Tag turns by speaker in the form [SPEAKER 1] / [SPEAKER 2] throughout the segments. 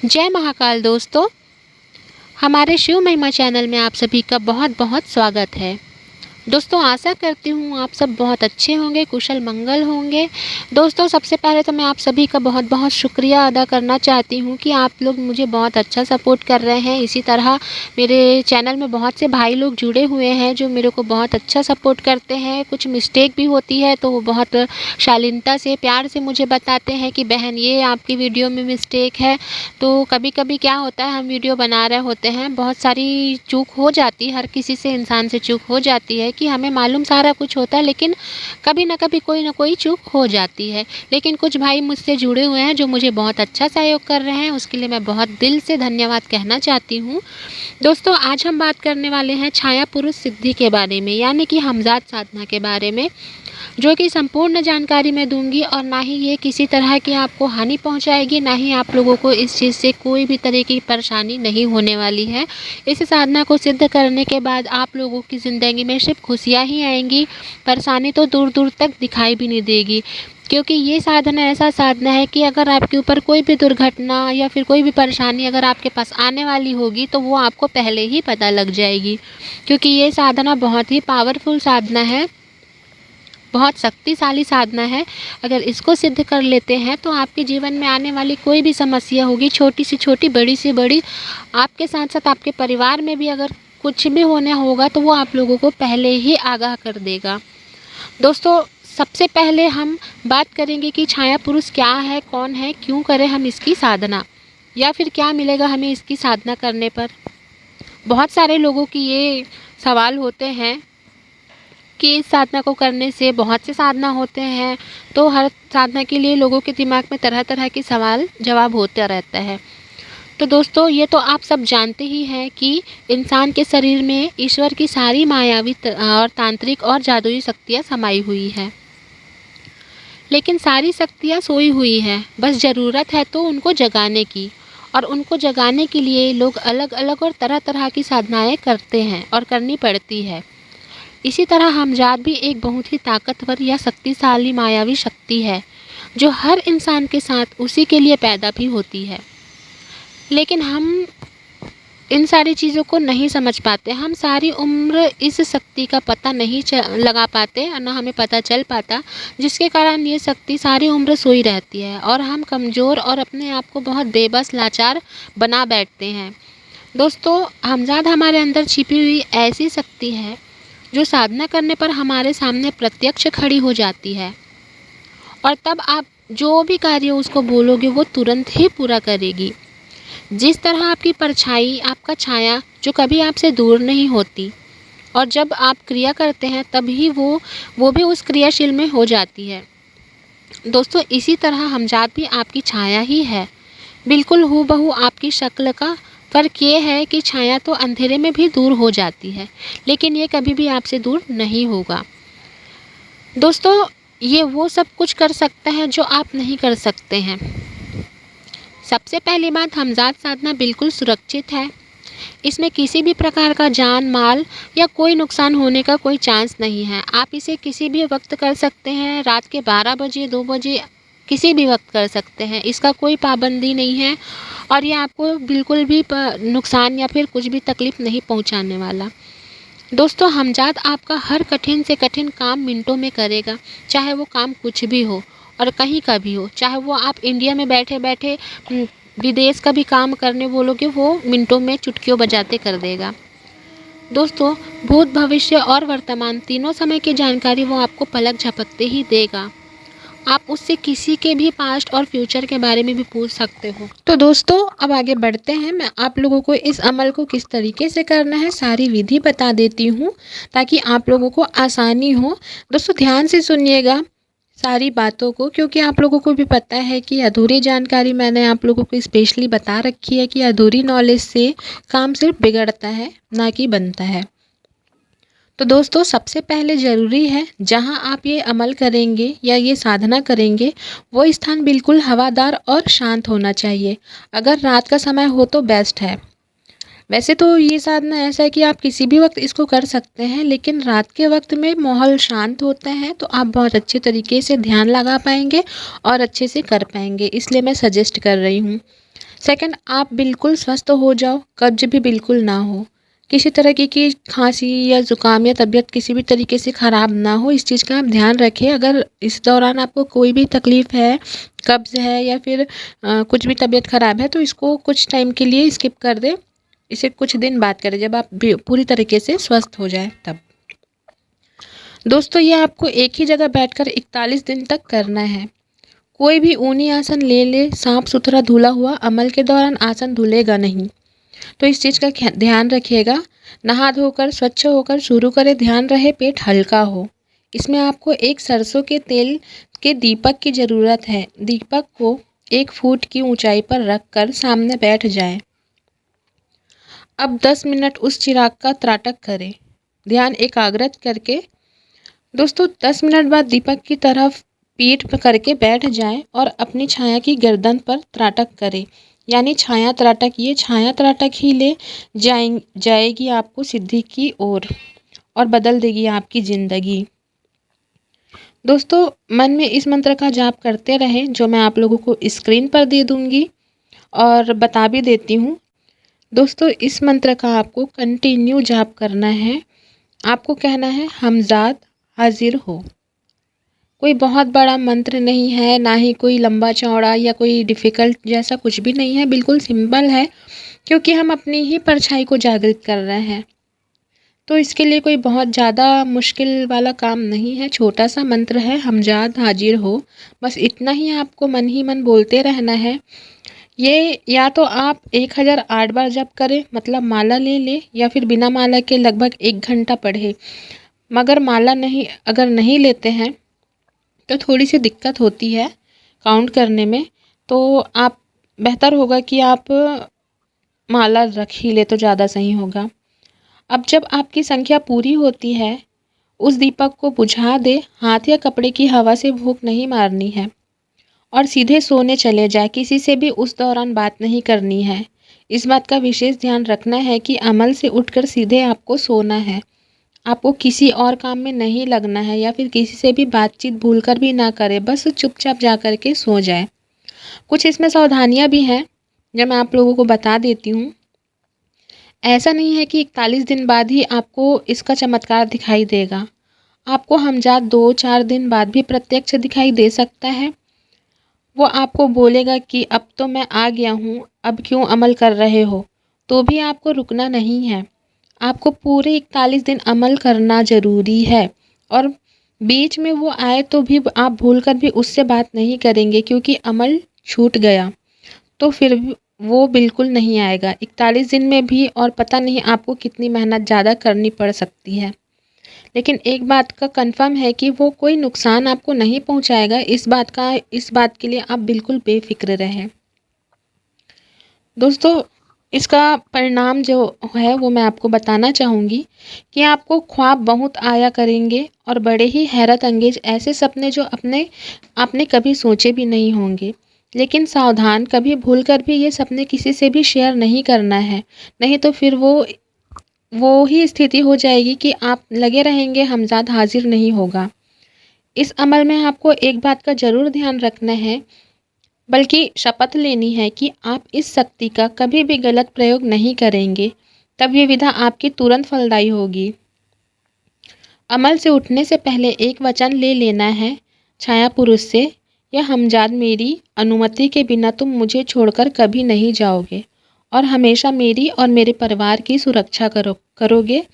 [SPEAKER 1] जय महाकाल दोस्तों, हमारे शिव महिमा चैनल में आप सभी का बहुत बहुत स्वागत है। दोस्तों, आशा करती हूँ आप सब बहुत अच्छे होंगे, कुशल मंगल होंगे। दोस्तों, सबसे पहले तो मैं आप सभी का बहुत बहुत शुक्रिया अदा करना चाहती हूँ कि आप लोग मुझे बहुत अच्छा सपोर्ट कर रहे हैं। इसी तरह मेरे चैनल में बहुत से भाई लोग जुड़े हुए हैं जो मेरे को बहुत अच्छा सपोर्ट करते हैं। कुछ मिस्टेक भी होती है तो वो बहुत शालीनता से, प्यार से मुझे बताते हैं कि बहन ये आपकी वीडियो में मिस्टेक है। तो कभी कभी क्या होता है, हम वीडियो बना रहे होते हैं, बहुत सारी चूक हो जाती है, हर किसी से, इंसान से चूक हो जाती है कि हमें मालूम सारा कुछ होता है, लेकिन कभी ना कभी कोई ना कोई चूक हो जाती है। लेकिन कुछ भाई मुझसे जुड़े हुए हैं जो मुझे बहुत अच्छा सहयोग कर रहे हैं, उसके लिए मैं बहुत दिल से धन्यवाद कहना चाहती हूँ। दोस्तों, आज हम बात करने वाले हैं छाया पुरुष सिद्धि के बारे में, यानी कि हमजाद साधना के बारे में, जो कि संपूर्ण जानकारी मैं दूंगी और ना ही ये किसी तरह की आपको हानि पहुंचाएगी, ना ही आप लोगों को इस चीज़ से कोई भी तरह की परेशानी नहीं होने वाली है। इस साधना को सिद्ध करने के बाद आप लोगों की ज़िंदगी में सिर्फ खुशियाँ ही आएंगी, परेशानी तो दूर दूर तक दिखाई भी नहीं देगी। क्योंकि ये साधना ऐसा साधना है कि अगर आपके ऊपर कोई भी दुर्घटना या फिर कोई भी परेशानी अगर आपके पास आने वाली होगी तो वो आपको पहले ही पता लग जाएगी। क्योंकि ये साधना बहुत ही पावरफुल साधना है, बहुत शक्तिशाली साधना है। अगर इसको सिद्ध कर लेते हैं तो आपके जीवन में आने वाली कोई भी समस्या होगी, छोटी से छोटी, बड़ी से बड़ी, आपके साथ साथ आपके परिवार में भी अगर कुछ भी होने होगा तो वो आप लोगों को पहले ही आगाह कर देगा। दोस्तों, सबसे पहले हम बात करेंगे कि छाया पुरुष क्या है, कौन है, क्यों करें हम इसकी साधना, या फिर क्या मिलेगा हमें इसकी साधना करने पर। बहुत सारे लोगों की ये सवाल होते हैं कि इस साधना को करने से, बहुत से साधना होते हैं तो हर साधना के लिए लोगों के दिमाग में तरह तरह के सवाल जवाब होता रहता है। तो दोस्तों, ये तो आप सब जानते ही हैं कि इंसान के शरीर में ईश्वर की सारी मायावी और तांत्रिक और जादुई शक्तियाँ समाई हुई है, लेकिन सारी शक्तियाँ सोई हुई हैं, बस ज़रूरत है तो उनको जगाने की। और उनको जगाने के लिए लोग अलग अलग और तरह तरह की साधनाएँ करते हैं और करनी पड़ती है। इसी तरह हमजाद भी एक बहुत ही ताकतवर या शक्तिशाली मायावी शक्ति है जो हर इंसान के साथ उसी के लिए पैदा भी होती है। लेकिन हम इन सारी चीज़ों को नहीं समझ पाते। हम सारी उम्र इस शक्ति का पता नहीं लगा पाते और ना हमें पता चल पाता, जिसके कारण ये शक्ति सारी उम्र सोई रहती है और हम कमज़ोर और अपने आप को बहुत बेबस, लाचार बना बैठते हैं। दोस्तों, हमजाद हमारे अंदर छिपी हुई ऐसी शक्ति है जो साधना करने पर हमारे सामने प्रत्यक्ष खड़ी हो जाती है, और तब आप जो भी कार्य उसको बोलोगे वो तुरंत ही पूरा करेगी। जिस तरह आपकी परछाई, आपका छाया, जो कभी आपसे दूर नहीं होती, और जब आप क्रिया करते हैं तभी वो भी उस क्रियाशील में हो जाती है। दोस्तों, इसी तरह हमजाद भी आपकी छाया ही है, बिल्कुल हूबहू आपकी शक्ल का। फ़र्क ये है कि छाया तो अंधेरे में भी दूर हो जाती है, लेकिन ये कभी भी आपसे दूर नहीं होगा। दोस्तों, ये वो सब कुछ कर सकता है जो आप नहीं कर सकते हैं। सबसे पहली बात, हमजाद साधना बिल्कुल सुरक्षित है। इसमें किसी भी प्रकार का जान माल या कोई नुकसान होने का कोई चांस नहीं है। आप इसे किसी भी वक्त कर सकते हैं, रात के 12 बजे, 2 बजे, किसी भी वक्त कर सकते हैं, इसका कोई पाबंदी नहीं है। और ये आपको बिल्कुल भी नुकसान या फिर कुछ भी तकलीफ़ नहीं पहुंचाने वाला। दोस्तों, हमजाद आपका हर कठिन से कठिन काम मिनटों में करेगा, चाहे वो काम कुछ भी हो और कहीं का भी हो। चाहे वो आप इंडिया में बैठे बैठे विदेश का भी काम करने बोलोगे, वो मिनटों में चुटकियों बजाते कर देगा। दोस्तों, भूत, भविष्य और वर्तमान तीनों समय की जानकारी वो आपको पलक झपकते ही देगा। आप उससे किसी के भी पास्ट और फ्यूचर के बारे में भी पूछ सकते हो। तो दोस्तों, अब आगे बढ़ते हैं। मैं आप लोगों को इस अमल को किस तरीके से करना है सारी विधि बता देती हूँ, ताकि आप लोगों को आसानी हो। दोस्तों, ध्यान से सुनिएगा सारी बातों को, क्योंकि आप लोगों को भी पता है कि अधूरी जानकारी मैंने आप लोगों को स्पेशली बता रखी है कि अधूरी नॉलेज से काम सिर्फ बिगड़ता है, ना कि बनता है। तो दोस्तों, सबसे पहले ज़रूरी है, जहां आप ये अमल करेंगे या ये साधना करेंगे वो स्थान बिल्कुल हवादार और शांत होना चाहिए। अगर रात का समय हो तो बेस्ट है। वैसे तो ये साधना ऐसा है कि आप किसी भी वक्त इसको कर सकते हैं, लेकिन रात के वक्त में माहौल शांत होता है तो आप बहुत अच्छे तरीके से ध्यान लगा पाएंगे और अच्छे से कर पाएंगे, इसलिए मैं सजेस्ट कर रही हूँ। सेकंड, आप बिल्कुल स्वस्थ हो जाओ, कब्ज भी बिल्कुल ना हो, किसी तरह की खांसी या ज़ुकाम या तबीयत किसी भी तरीके से ख़राब ना हो, इस चीज़ का आप ध्यान रखें। अगर इस दौरान आपको कोई भी तकलीफ़ है, कब्ज़ है या फिर कुछ भी तबीयत ख़राब है, तो इसको कुछ टाइम के लिए स्किप कर दें। इसे कुछ दिन बाद करें, जब आप पूरी तरीके से स्वस्थ हो जाए तब। दोस्तों, ये आपको एक ही जगह बैठकर 41 दिन तक करना है। कोई भी ऊनी आसन ले ले, साफ सुथरा धुला हुआ, अमल के दौरान आसन धुलेगा नहीं, तो इस चीज़ का ध्यान रखिएगा। नहा धोकर स्वच्छ होकर शुरू करें, ध्यान रहे पेट हल्का हो। इसमें आपको एक सरसों के तेल के दीपक की ज़रूरत है। दीपक को 1 फुट की ऊंचाई पर रखकर सामने बैठ जाएं। अब 10 मिनट उस चिराग का त्राटक करें, ध्यान एकाग्रत करके। दोस्तों, 10 मिनट बाद दीपक की तरफ पीठ पर करके बैठ जाएं और अपनी छाया की गर्दन पर त्राटक करें, यानी छाया त्राटक। ये छाया त्राटक ही ले जाएगी आपको सिद्धि की ओर और बदल देगी आपकी ज़िंदगी। दोस्तों, मन में इस मंत्र का जाप करते रहें, जो मैं आप लोगों को स्क्रीन पर दे दूँगी और बता भी देती हूँ। दोस्तों, इस मंत्र का आपको कंटिन्यू जाप करना है। आपको कहना है, हमज़ाद हाजिर हो। कोई बहुत बड़ा मंत्र नहीं है, ना ही कोई लंबा चौड़ा या कोई डिफ़िकल्ट जैसा कुछ भी नहीं है, बिल्कुल सिंपल है, क्योंकि हम अपनी ही परछाई को जागृत कर रहे हैं। तो इसके लिए कोई बहुत ज़्यादा मुश्किल वाला काम नहीं है, छोटा सा मंत्र है, हमज़ाद हाजिर हो। बस इतना ही आपको मन ही मन बोलते रहना है। ये या तो आप 1008 बार जप करें, मतलब माला ले लें, या फिर बिना माला के लगभग 1 घंटा पढ़े। मगर माला अगर नहीं लेते हैं तो थोड़ी सी दिक्कत होती है काउंट करने में, तो आप बेहतर होगा कि आप माला रख ही ले तो ज़्यादा सही होगा। अब जब आपकी संख्या पूरी होती है, उस दीपक को बुझा दे। हाथ या कपड़े की हवा से फूंक नहीं मारनी है और सीधे सोने चले जाए। किसी से भी उस दौरान बात नहीं करनी है। इस बात का विशेष ध्यान रखना है कि अमल से उठकर सीधे आपको सोना है। आपको किसी और काम में नहीं लगना है या फिर किसी से भी बातचीत भूलकर भी ना करें, बस चुपचाप जा कर के सो जाए। कुछ इसमें सावधानियां भी हैं, जो मैं आप लोगों को बता देती हूँ। ऐसा नहीं है कि 41 दिन बाद ही आपको इसका चमत्कार दिखाई देगा। आपको हमजात 2-4 दिन बाद भी प्रत्यक्ष दिखाई दे सकता है। वो आपको बोलेगा कि अब तो मैं आ गया हूँ, अब क्यों अमल कर रहे हो। तो भी आपको रुकना नहीं है। आपको पूरे 41 दिन अमल करना ज़रूरी है और बीच में वो आए तो भी आप भूलकर भी उससे बात नहीं करेंगे, क्योंकि अमल छूट गया तो फिर वो बिल्कुल नहीं आएगा 41 दिन में भी। और पता नहीं आपको कितनी मेहनत ज़्यादा करनी पड़ सकती है, लेकिन एक बात का कंफर्म है कि वो कोई नुकसान आपको नहीं पहुंचाएगा। इस बात के लिए आप बिल्कुल बेफिक्र रहें। दोस्तों, इसका परिणाम जो है वो मैं आपको बताना चाहूँगी कि आपको ख्वाब बहुत आया करेंगे और बड़े ही हैरत अंगेज ऐसे सपने जो आपने कभी सोचे भी नहीं होंगे। लेकिन सावधान, कभी भूलकर भी ये सपने किसी से भी शेयर नहीं करना है, नहीं तो फिर वो ही स्थिति हो जाएगी कि आप लगे रहेंगे हमजाद हाजिर नहीं होगा। इस अमल में आपको एक बात का ज़रूर ध्यान रखना है, बल्कि शपथ लेनी है कि आप इस शक्ति का कभी भी गलत प्रयोग नहीं करेंगे, तब ये विधा आपकी तुरंत फलदायी होगी। अमल से उठने से पहले एक वचन ले लेना है छाया पुरुष से, या हमजाद मेरी अनुमति के बिना तुम मुझे छोड़कर कभी नहीं जाओगे और हमेशा मेरी और मेरे परिवार की सुरक्षा करोगे।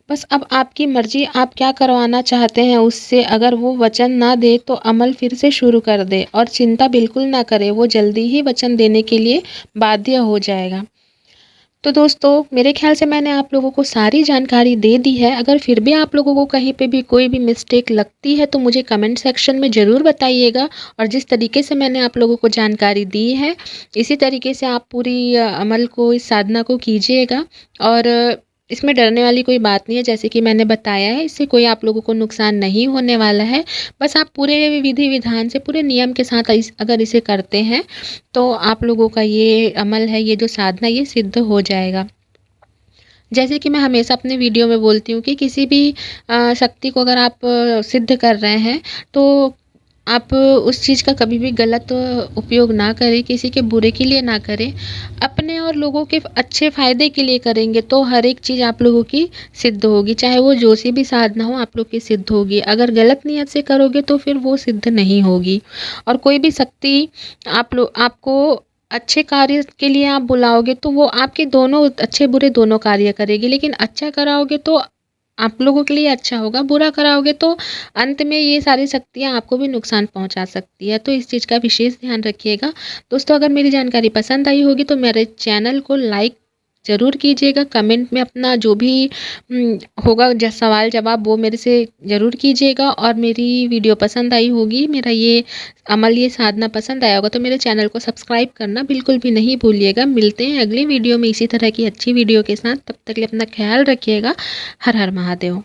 [SPEAKER 1] बस अब आपकी मर्जी, आप क्या करवाना चाहते हैं उससे। अगर वो वचन ना दे तो अमल फिर से शुरू कर दे और चिंता बिल्कुल ना करे, वो जल्दी ही वचन देने के लिए बाध्य हो जाएगा। तो दोस्तों, मेरे ख्याल से मैंने आप लोगों को सारी जानकारी दे दी है। अगर फिर भी आप लोगों को कहीं पे भी कोई भी मिस्टेक लगती है तो मुझे कमेंट सेक्शन में ज़रूर बताइएगा। और जिस तरीके से मैंने आप लोगों को जानकारी दी है, इसी तरीके से आप पूरी अमल को, इस साधना को कीजिएगा। और इसमें डरने वाली कोई बात नहीं है, जैसे कि मैंने बताया है, इससे कोई आप लोगों को नुकसान नहीं होने वाला है। बस आप पूरे विधि विधान से, पूरे नियम के साथ अगर इसे करते हैं तो आप लोगों का ये अमल है, ये जो साधना, ये सिद्ध हो जाएगा। जैसे कि मैं हमेशा अपने वीडियो में बोलती हूँ कि किसी भी शक्ति को अगर आप सिद्ध कर रहे हैं तो आप उस चीज़ का कभी भी गलत उपयोग ना करें, किसी के बुरे के लिए ना करें, अपने और लोगों के अच्छे फ़ायदे के लिए करेंगे तो हर एक चीज़ आप लोगों की सिद्ध होगी, चाहे वो जो सी भी साधना हो आप लोग की सिद्ध होगी। अगर गलत नियत से करोगे तो फिर वो सिद्ध नहीं होगी। और कोई भी शक्ति आपको अच्छे कार्य के लिए आप बुलाओगे तो वो आपके दोनों अच्छे बुरे दोनों कार्य करेगी, लेकिन अच्छा कराओगे तो आप लोगों के लिए अच्छा होगा, बुरा कराओगे तो अंत में ये सारी शक्तियाँ आपको भी नुकसान पहुँचा सकती है। तो इस चीज़ का विशेष ध्यान रखिएगा। दोस्तों, अगर मेरी जानकारी पसंद आई होगी तो मेरे चैनल को लाइक ज़रूर कीजिएगा। कमेंट में अपना जो भी होगा सवाल जवाब वो मेरे से ज़रूर कीजिएगा। और मेरी वीडियो पसंद आई होगी, मेरा ये अमल, ये साधना पसंद आया होगा तो मेरे चैनल को सब्सक्राइब करना बिल्कुल भी नहीं भूलिएगा। मिलते हैं अगली वीडियो में इसी तरह की अच्छी वीडियो के साथ। तब तक के लिए अपना ख्याल रखिएगा। हर हर महादेव।